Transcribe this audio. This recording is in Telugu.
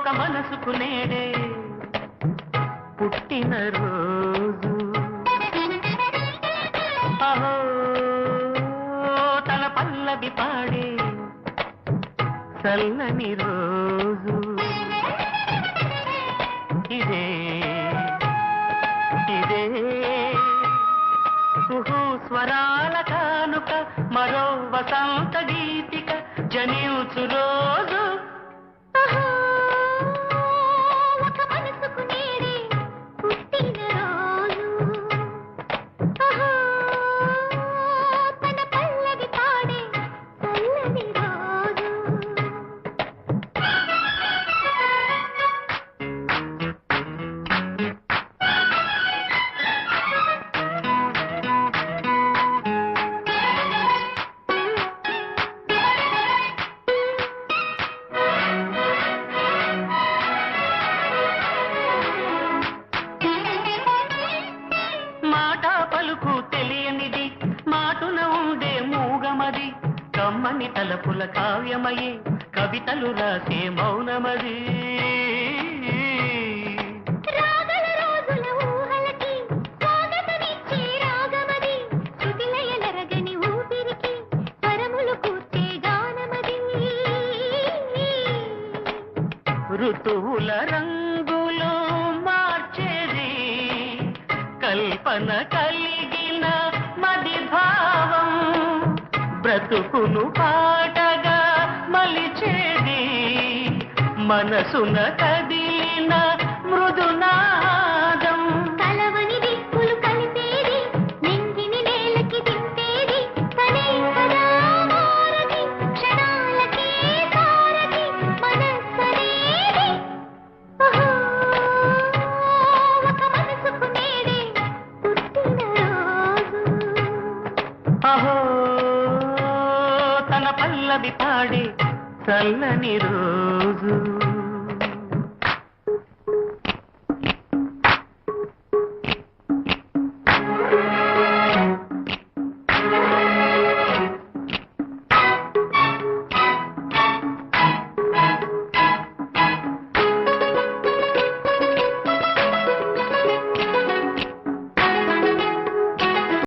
ఒక మనసుకు నేడే పుట్టిన రోజు. అహో తన పల్లవి పాడే చల్లని రోజు. ఇదే ఇదే కుహు స్వరాల కానుక, మరో వసంత గీతిక జనించు రోజు. ఒక మనసుకు నేడే పుట్టిన రోజు. తన పల్లవి పాడే చల్లని రోజు. పలుకు తెలియనిది, మాటున ఉండే మూగమది, కమ్మని తలపుల కావ్యమయే కవితలు రాసే మౌనమది. రాగల రోజుల ఊహలకి స్వాగతమిచ్చే రాగమది, శృతిలయలరగని ఊపిరికి స్వరములు కూర్చే గానమది. ఋతువుల రంగులు మార్చేది కల్పన కలిగిన మది భావం, బ్రతుకును పాటగా మలిచేది మనసున కదిలిన మృదునాదం. కలవని దిక్కులు కలిపేది, నింగిని నేలకి దింపేది, తనే కదా మారది, క్షణాలకే సారది మనస్సనేది. ఒక మనసుకు నేడే పుట్టిన రోజు. అహో తన పల్లవి పాడే చల్లని రోజు.